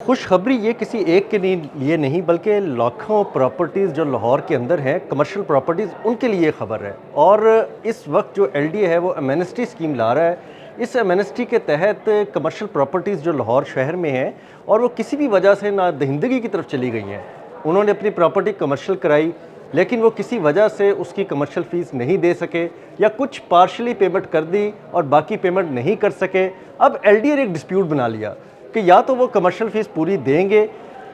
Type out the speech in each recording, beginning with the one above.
खुशखबरी ये किसी एक के लिए नहीं बल्कि लाखों प्रॉपर्टीज़ जो लाहौर के अंदर हैं कमर्शियल प्रॉपर्टीज़ उनके लिए खबर है। और इस वक्त जो एलडीए है वो एमनेस्टी स्कीम ला रहा है। इस एमनेस्टी के तहत कमर्शियल प्रॉपर्टीज़ जो लाहौर शहर में हैं और वो किसी भी वजह से ना दहिंदगी की तरफ चली गई हैं, उन्होंने अपनी प्रॉपर्टी कमर्शियल कराई लेकिन वो किसी वजह से उसकी कमर्शियल फ़ीस नहीं दे सके या कुछ पार्शली पेमेंट कर दी और बाकी पेमेंट नहीं कर सके। अब एलडीए ने एक डिस्प्यूट बना लिया कि या तो वो कमर्शियल फ़ीस पूरी देंगे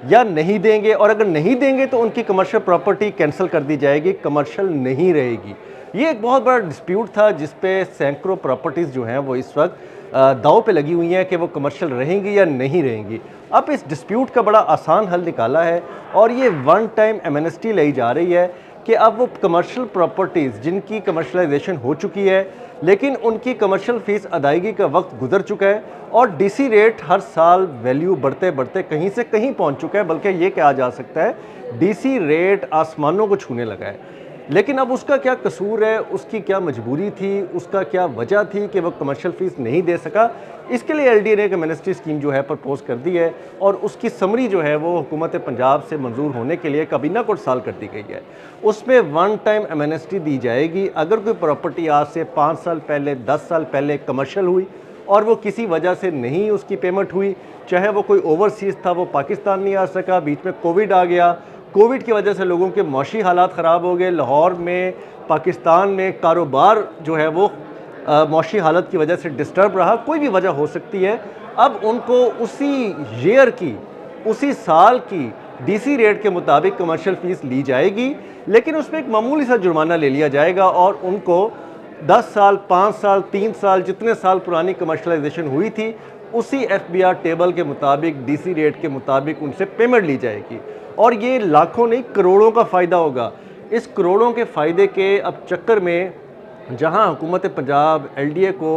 या नहीं देंगे, और अगर नहीं देंगे तो उनकी कमर्शियल प्रॉपर्टी कैंसिल कर दी जाएगी, कमर्शियल नहीं रहेगी। ये एक बहुत बड़ा डिस्प्यूट था जिस पे सैकड़ों प्रॉपर्टीज़ जो हैं वो इस वक्त दांव पे लगी हुई हैं कि वो कमर्शियल रहेंगी या नहीं रहेंगी। अब इस डिस्प्यूट का बड़ा आसान हल निकाला है और ये वन टाइम एमनेस्टी लाई जा रही है कि अब वो कमर्शियल प्रॉपर्टीज़ जिनकी कमर्शलाइजेशन हो चुकी है लेकिन उनकी कमर्शियल फ़ीस अदायगी का वक्त गुजर चुका है और डीसी रेट हर साल वैल्यू बढ़ते बढ़ते कहीं से कहीं पहुंच चुका है, बल्कि ये कहा जा सकता है डीसी रेट आसमानों को छूने लगा है। लेकिन अब उसका क्या कसूर है, उसकी क्या मजबूरी थी, उसका क्या वजह थी कि वो कमर्शियल फ़ीस नहीं दे सका, इसके लिए एलडीए ने एक एमनेस्टी स्कीम जो है प्रपोज़ कर दी है और उसकी समरी जो है वो हुकूमत पंजाब से मंजूर होने के लिए काबीना को साल कर दी गई है। उसमें वन टाइम एमनेस्टी दी जाएगी अगर कोई प्रॉपर्टी आज से 5 साल पहले 10 साल पहले कमर्शियल हुई और वो किसी वजह से नहीं उसकी पेमेंट हुई, चाहे वो कोई ओवरसीज़ था, वो पाकिस्तान नहीं आ सका, बीच में कोविड आ गया, कोविड की वजह से लोगों के मौशी हालात ख़राब हो गए, लाहौर में पाकिस्तान में कारोबार जो है वो मौशी हालत की वजह से डिस्टर्ब रहा, कोई भी वजह हो सकती है। अब उनको उसी ईयर की उसी साल की डीसी रेट के मुताबिक कमर्शियल फ़ीस ली जाएगी लेकिन उसमें एक मामूली सा जुर्माना ले लिया जाएगा और उनको 10 साल 5 साल 3 साल जितने साल पुरानी कमर्शलाइजेशन हुई थी उसी एफबीआर टेबल के मुताबिक डीसी रेट के मुताबिक उनसे पेमेंट ली जाएगी। और ये लाखों नहीं करोड़ों का फ़ायदा होगा। इस करोड़ों के फ़ायदे के अब चक्कर में जहां हुकूमत पंजाब एलडीए को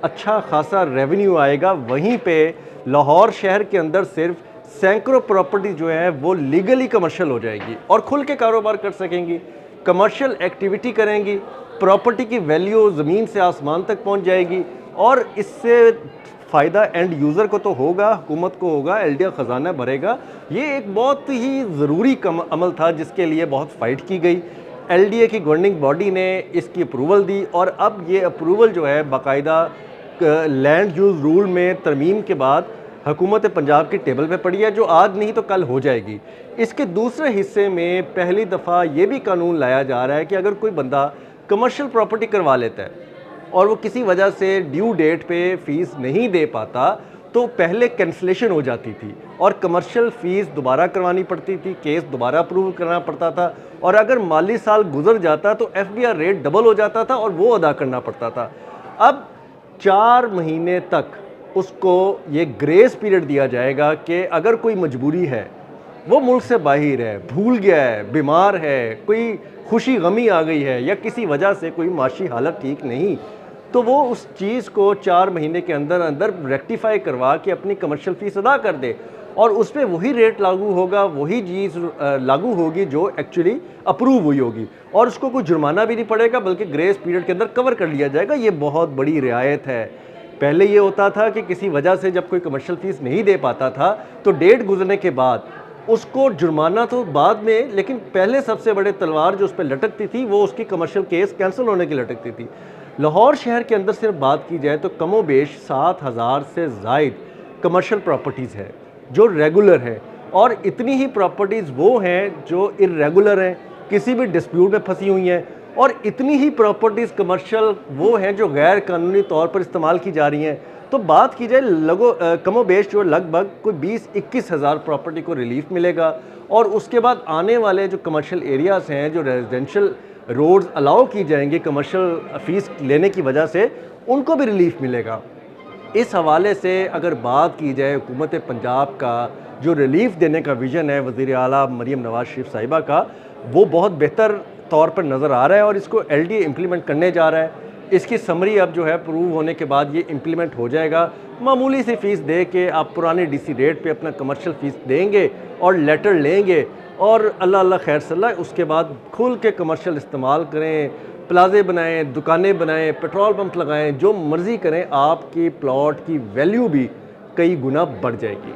अच्छा खासा रेवेन्यू आएगा, वहीं पे लाहौर शहर के अंदर सिर्फ सैकड़ों प्रॉपर्टी जो है वो लीगली कमर्शियल हो जाएगी और खुल के कारोबार कर सकेंगी, कमर्शियल एक्टिविटी करेंगी, प्रॉपर्टी की वैल्यू ज़मीन से आसमान तक पहुंच जाएगी और इससे फ़ायदा एंड यूज़र को तो होगा, हुकूमत को होगा, एलडीए ख़जाना भरेगा। ये एक बहुत ही ज़रूरी अमल था जिसके लिए बहुत फ़ाइट की गई। एलडीए की गवर्निंग बॉडी ने इसकी अप्रूवल दी और अब ये अप्रूवल जो है बाकायदा लैंड यूज़ रूल में तरमीम के बाद हुकूमत पंजाब की टेबल पे पड़ी है, जो आज नहीं तो कल हो जाएगी। इसके दूसरे हिस्से में पहली दफ़ा ये भी कानून लाया जा रहा है कि अगर कोई बंदा कमर्शियल प्रॉपर्टी करवा लेता है और वो किसी वजह से ड्यू डेट पे फ़ीस नहीं दे पाता तो पहले कैंसलेशन हो जाती थी और कमर्शियल फ़ीस दोबारा करवानी पड़ती थी, केस दोबारा अप्रूव करना पड़ता था और अगर माली साल गुजर जाता तो एफबीआर रेट डबल हो जाता था और वो अदा करना पड़ता था। अब 4 महीने तक उसको ये ग्रेस पीरियड दिया जाएगा कि अगर कोई मजबूरी है, वो मुल्क से बाहर है, भूल गया है, बीमार है, कोई खुशी गमी आ गई है या किसी वजह से कोई माशी हालत ठीक नहीं, तो वो उस चीज़ को 4 महीने के अंदर अंदर रेक्टिफाई करवा के अपनी कमर्शियल फ़ीस अदा कर दे और उस पर वही रेट लागू होगा, वही चीज़ लागू होगी जो एक्चुअली अप्रूव हुई होगी और उसको कोई जुर्माना भी नहीं पड़ेगा बल्कि ग्रेस पीरियड के अंदर कवर कर लिया जाएगा। ये बहुत बड़ी रियायत है। पहले ये होता था कि किसी वजह से जब कोई कमर्शियल फ़ीस नहीं दे पाता था तो डेट गुजरने के बाद उसको जुर्माना तो बाद में, लेकिन पहले सबसे बड़े तलवार जो उस पर लटकती थी वो उसकी कमर्शियल केस कैंसिल होने की लटकती थी। लाहौर शहर के अंदर सिर्फ बात की जाए तो कमोबेश 7,000 से ज़ायद कमर्शियल प्रॉपर्टीज़ है जो रेगुलर है और इतनी ही प्रॉपर्टीज़ वो हैं जो इर्रेगुलर हैं, किसी भी डिस्प्यूट में फंसी हुई हैं और इतनी ही प्रॉपर्टीज़ कमर्शियल वो हैं जो गैर कानूनी तौर पर इस्तेमाल की जा रही हैं। तो बात की जाए कमोबेश जो लगभग कोई 20-21 हज़ार प्रॉपर्टी को रिलीफ मिलेगा और उसके बाद आने वाले जो कमर्शियल एरियाज़ हैं, जो रेजिडेंशियल रोड्स अलाउ की जाएंगी कमर्शियल फ़ीस लेने की वजह से, उनको भी रिलीफ मिलेगा। इस हवाले से अगर बात की जाए हुकूमत पंजाब का जो रिलीफ देने का विज़न है वज़ीर आला मरीम नवाज़ शरीफ साहिबा का, वो बहुत बेहतर तौर पर नज़र आ रहा है और इसको एलडीए इम्प्लीमेंट करने जा रहा है। इसकी समरी अब जो है अप्रूव होने के बाद ये इम्प्लीमेंट हो जाएगा। मामूली सी फ़ीस दे के आप पुराने डीसी रेट पे अपना कमर्शियल फ़ीस देंगे और लेटर लेंगे और अल्लाह अल्लाह खैर सल्ला, उसके बाद खुल के कमर्शियल इस्तेमाल करें, प्लाजे बनाएं, दुकानें बनाएं, पेट्रोल पंप लगाएं, जो मर्ज़ी करें, आपकी प्लॉट की वैल्यू भी कई गुना बढ़ जाएगी।